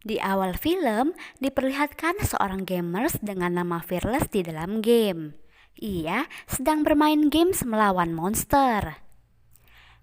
Di awal film, diperlihatkan seorang gamers dengan nama Fearless di dalam game. Ia sedang bermain games melawan monster.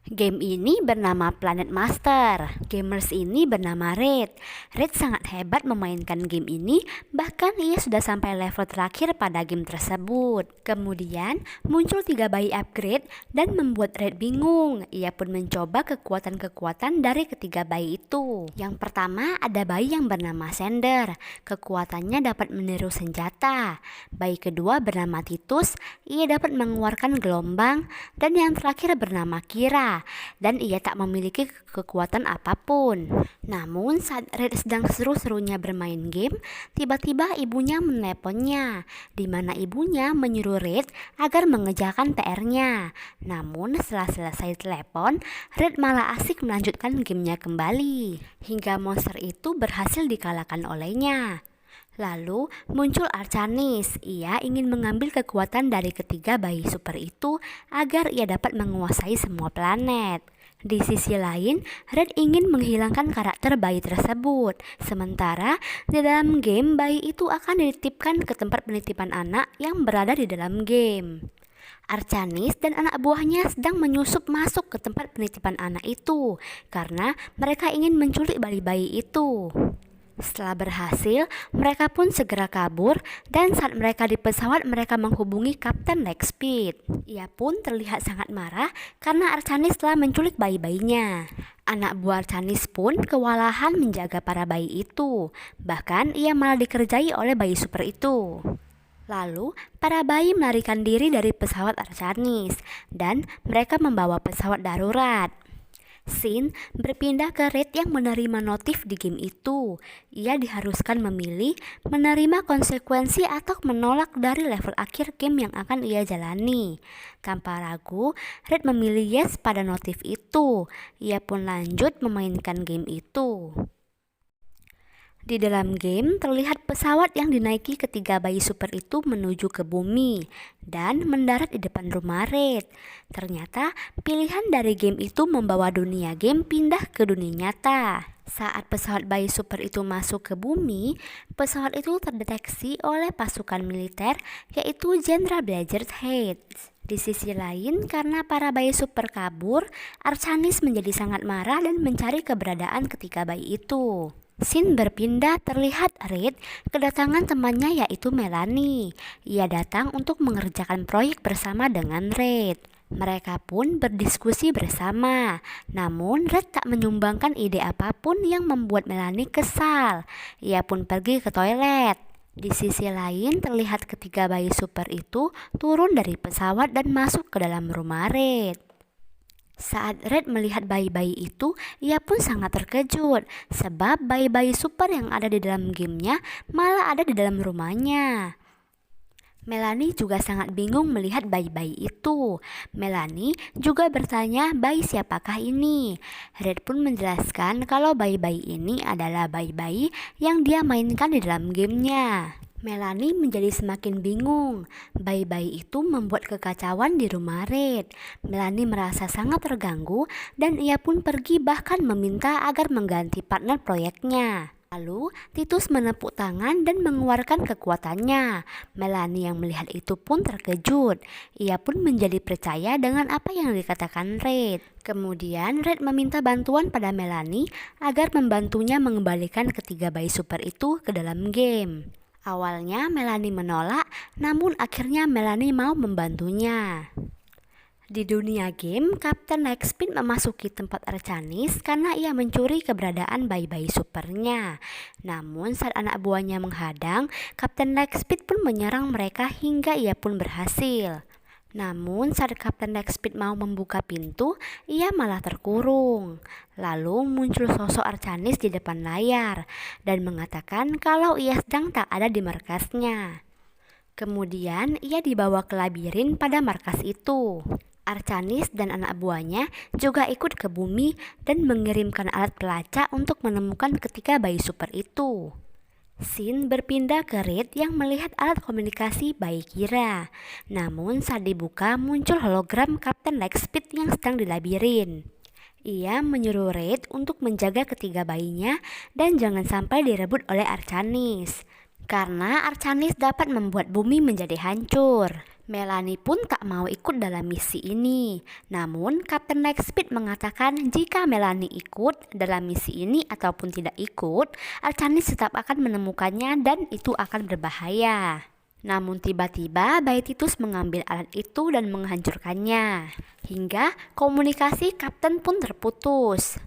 Game ini bernama Planet Master. Gamers ini bernama Red. Red sangat hebat memainkan game ini, bahkan ia sudah sampai level terakhir pada game tersebut. Kemudian muncul 3 bayi upgrade dan membuat Red bingung. Ia pun mencoba kekuatan-kekuatan dari ketiga bayi itu. Yang pertama ada bayi yang bernama Sander. Kekuatannya dapat meniru senjata. Bayi kedua bernama Titus. Ia dapat mengeluarkan gelombang. Dan yang terakhir bernama Kira. Dan ia tak memiliki kekuatan apapun. Namun saat Red sedang seru-serunya bermain game, tiba-tiba ibunya meneleponnya, di mana ibunya menyuruh Red agar mengerjakan PR-nya. Namun setelah selesai telepon, Red malah asik melanjutkan gamenya kembali, hingga monster itu berhasil dikalahkan olehnya. Lalu muncul Arcanis. Ia ingin mengambil kekuatan dari ketiga bayi super itu agar ia dapat menguasai semua planet. Di sisi lain, Red ingin menghilangkan karakter bayi tersebut. Sementara di dalam game, bayi itu akan dititipkan ke tempat penitipan anak yang berada di dalam game. Arcanis dan anak buahnya sedang menyusup masuk ke tempat penitipan anak itu karena mereka ingin menculik bayi-bayi itu. Setelah berhasil, mereka pun segera kabur dan saat mereka di pesawat mereka menghubungi Kapten Lightspeed. Ia pun terlihat sangat marah karena Arcanis telah menculik bayi-bayinya. Anak buah Arcanis pun kewalahan menjaga para bayi itu. Bahkan ia malah dikerjai oleh bayi super itu. Lalu, para bayi melarikan diri dari pesawat Arcanis dan mereka membawa pesawat darurat. Scene berpindah ke Red yang menerima notif di game itu. Ia diharuskan memilih menerima konsekuensi atau menolak dari level akhir game yang akan ia jalani. Tanpa ragu, Red memilih yes pada notif itu. Ia pun lanjut memainkan game itu. Di dalam game terlihat pesawat yang dinaiki ketiga bayi super itu menuju ke bumi dan mendarat di depan rumah Red. Ternyata pilihan dari game itu membawa dunia game pindah ke dunia nyata. Saat pesawat bayi super itu masuk ke bumi, pesawat itu terdeteksi oleh pasukan militer yaitu Jenderal Blizzardhead. Di sisi lain, karena para bayi super kabur, Arcanis menjadi sangat marah dan mencari keberadaan ketiga bayi itu. Scene berpindah terlihat Red kedatangan temannya yaitu Melanie. Ia datang untuk mengerjakan proyek bersama dengan Red. Mereka pun berdiskusi bersama. Namun Red tak menyumbangkan ide apapun yang membuat Melanie kesal. Ia pun pergi ke toilet. Di sisi lain terlihat ketiga bayi super itu turun dari pesawat dan masuk ke dalam rumah Red. Saat Red melihat bayi-bayi itu, ia pun sangat terkejut sebab bayi-bayi super yang ada di dalam gamenya malah ada di dalam rumahnya. Melanie juga sangat bingung melihat bayi-bayi itu. Melanie juga bertanya bayi siapakah ini. Red pun menjelaskan kalau bayi-bayi ini adalah bayi-bayi yang dia mainkan di dalam gamenya. Melanie menjadi semakin bingung. Bayi-bayi itu membuat kekacauan di rumah Red. Melanie merasa sangat terganggu dan ia pun pergi bahkan meminta agar mengganti partner proyeknya. Lalu Titus menepuk tangan dan mengeluarkan kekuatannya. Melanie yang melihat itu pun terkejut. Ia pun menjadi percaya dengan apa yang dikatakan Red. Kemudian Red meminta bantuan pada Melanie agar membantunya mengembalikan ketiga bayi super itu ke dalam game. Awalnya Melanie menolak, namun akhirnya Melanie mau membantunya. Di dunia game, Kapten Lightspeed memasuki tempat Arcanis karena ia mencuri keberadaan bayi-bayi supernya. Namun saat anak buahnya menghadang, Kapten Lightspeed pun menyerang mereka hingga ia pun berhasil. Namun saat Kapten Lightspeed mau membuka pintu, ia malah terkurung. Lalu muncul sosok Arcanis di depan layar dan mengatakan kalau ia sedang tak ada di markasnya. Kemudian ia dibawa ke labirin pada markas itu. Arcanis dan anak buahnya juga ikut ke bumi dan mengirimkan alat pelacak untuk menemukan ketiga bayi super itu. Scene berpindah ke Red yang melihat alat komunikasi bayi Kira. Namun saat dibuka muncul hologram Kapten Lightspeed yang sedang di labirin. Ia menyuruh Red untuk menjaga ketiga bayinya dan jangan sampai direbut oleh Archanis. Karena Archanis dapat membuat bumi menjadi hancur. Melanie pun tak mau ikut dalam misi ini. Namun, Kapten Lightspeed mengatakan jika Melanie ikut dalam misi ini ataupun tidak ikut, Archanis tetap akan menemukannya dan itu akan berbahaya. Namun tiba-tiba bayi Titus mengambil alat itu dan menghancurkannya. Hingga komunikasi Kapten pun terputus.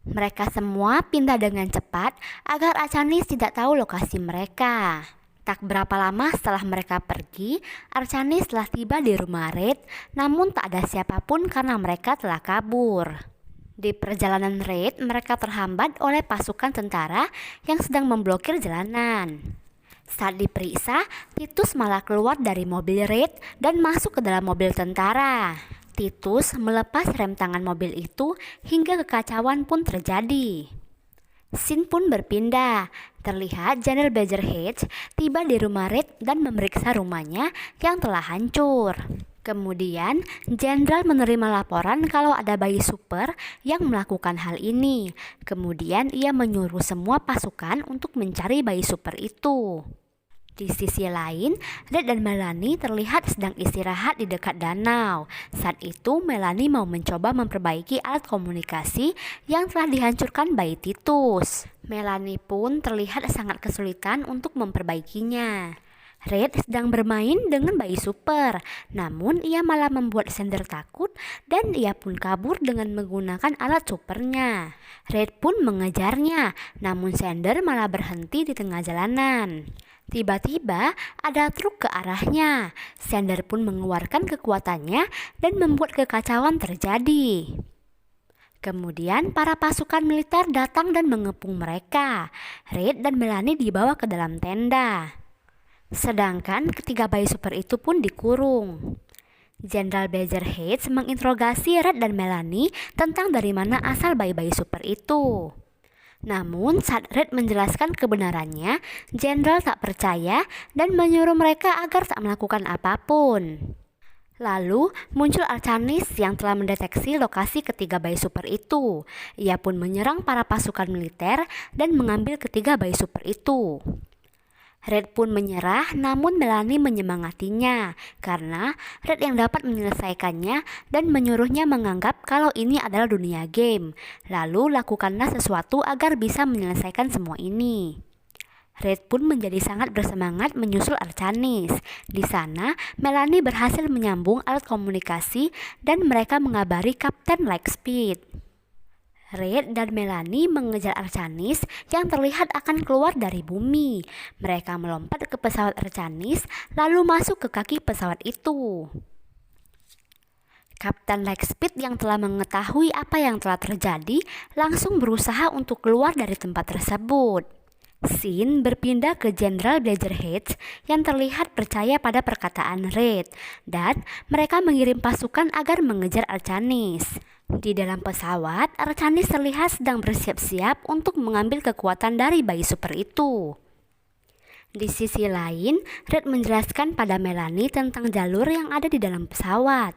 Mereka semua pindah dengan cepat agar Archanis tidak tahu lokasi mereka. Tak berapa lama setelah mereka pergi, Archanis telah tiba di rumah Red, namun tak ada siapapun karena mereka telah kabur. Di perjalanan Red, mereka terhambat oleh pasukan tentara yang sedang memblokir jalanan. Saat diperiksa, Titus malah keluar dari mobil Red dan masuk ke dalam mobil tentara. Titus melepas rem tangan mobil itu hingga kekacauan pun terjadi. Scene pun berpindah. Terlihat Jenderal Badger Hedge tiba di rumah Red dan memeriksa rumahnya yang telah hancur. Kemudian, Jenderal menerima laporan kalau ada bayi super yang melakukan hal ini. Kemudian ia menyuruh semua pasukan untuk mencari bayi super itu. Di sisi lain, Red dan Melanie terlihat sedang istirahat di dekat danau. Saat itu, Melanie mau mencoba memperbaiki alat komunikasi yang telah dihancurkan bayi Titus. Melanie pun terlihat sangat kesulitan untuk memperbaikinya. Red sedang bermain dengan bayi super, namun ia malah membuat Xander takut dan ia pun kabur dengan menggunakan alat supernya. Red pun mengejarnya, namun Xander malah berhenti di tengah jalanan. Tiba-tiba ada truk ke arahnya. Xander pun mengeluarkan kekuatannya dan membuat kekacauan terjadi. Kemudian para pasukan militer datang dan mengepung mereka. Red dan Melanie dibawa ke dalam tenda. Sedangkan ketiga bayi super itu pun dikurung. Jenderal Badger Hedge menginterogasi Red dan Melanie tentang dari mana asal bayi-bayi super itu. Namun saat Red menjelaskan kebenarannya, Jenderal tak percaya dan menyuruh mereka agar tak melakukan apapun. Lalu muncul Archanis yang telah mendeteksi lokasi ketiga bayi super itu. Ia pun menyerang para pasukan militer dan mengambil ketiga bayi super itu. Red pun menyerah, namun Melanie menyemangatinya karena Red yang dapat menyelesaikannya dan menyuruhnya menganggap kalau ini adalah dunia game. Lalu lakukanlah sesuatu agar bisa menyelesaikan semua ini. Red pun menjadi sangat bersemangat menyusul Archanis. Di sana, Melanie berhasil menyambung alat komunikasi dan mereka mengabari Kapten Lightspeed. Red dan Melanie mengejar Archanis yang terlihat akan keluar dari bumi. Mereka melompat ke pesawat Archanis lalu masuk ke kaki pesawat itu. Kapten Lightspeed yang telah mengetahui apa yang telah terjadi langsung berusaha untuk keluar dari tempat tersebut. Scene berpindah ke Jenderal Badger Hedge yang terlihat percaya pada perkataan Red dan mereka mengirim pasukan agar mengejar Archanis. Di dalam pesawat, Archanis terlihat sedang bersiap-siap untuk mengambil kekuatan dari bayi super itu. Di sisi lain, Red menjelaskan pada Melanie tentang jalur yang ada di dalam pesawat.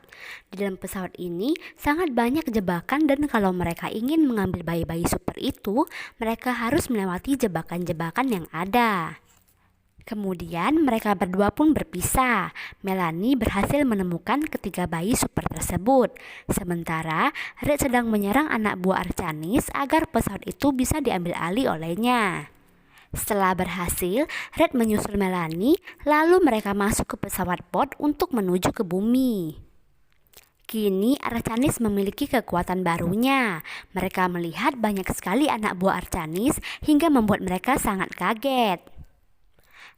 Di dalam pesawat ini sangat banyak jebakan dan kalau mereka ingin mengambil bayi-bayi super itu, mereka harus melewati jebakan-jebakan yang ada. Kemudian mereka berdua pun berpisah. Melanie berhasil menemukan ketiga bayi super tersebut. Sementara Red sedang menyerang anak buah Archanis agar pesawat itu bisa diambil alih olehnya. Setelah berhasil, Red menyusul Melanie, lalu mereka masuk ke pesawat pod untuk menuju ke bumi. Kini Archanis memiliki kekuatan barunya. Mereka melihat banyak sekali anak buah Archanis hingga membuat mereka sangat kaget.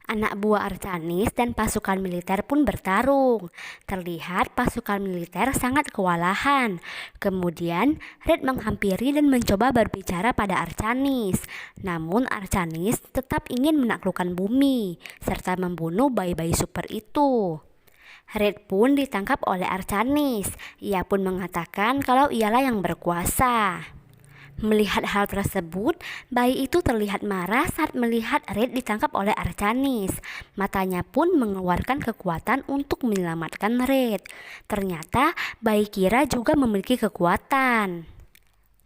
Anak buah Archanis dan pasukan militer pun bertarung. Terlihat pasukan militer sangat kewalahan. Kemudian Red menghampiri dan mencoba berbicara pada Archanis. Namun Archanis tetap ingin menaklukkan bumi serta membunuh bayi-bayi super itu. Red pun ditangkap oleh Archanis. Ia pun mengatakan kalau ialah yang berkuasa. Melihat hal tersebut, bayi itu terlihat marah saat melihat Red ditangkap oleh Archanis. Matanya pun mengeluarkan kekuatan untuk menyelamatkan Red. Ternyata bayi Kira juga memiliki kekuatan.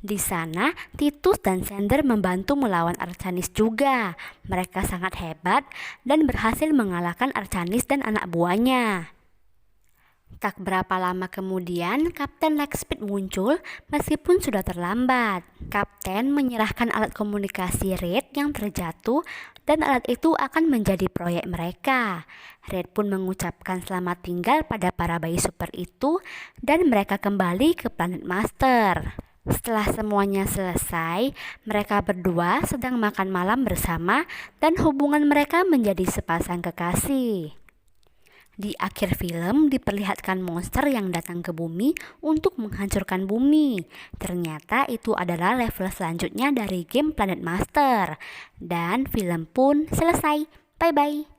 Di sana, Titus dan Xander membantu melawan Arcanis juga. Mereka sangat hebat dan berhasil mengalahkan Arcanis dan anak buahnya. Tak berapa lama kemudian, Kapten Lightspeed muncul meskipun sudah terlambat. Kapten menyerahkan alat komunikasi Reed yang terjatuh dan alat itu akan menjadi proyek mereka. Reed pun mengucapkan selamat tinggal pada para bayi super itu dan mereka kembali ke planet Master. Setelah semuanya selesai, mereka berdua sedang makan malam bersama dan hubungan mereka menjadi sepasang kekasih. Di akhir film diperlihatkan monster yang datang ke bumi untuk menghancurkan bumi. Ternyata itu adalah level selanjutnya dari game Planet Master. Dan film pun selesai. Bye-bye.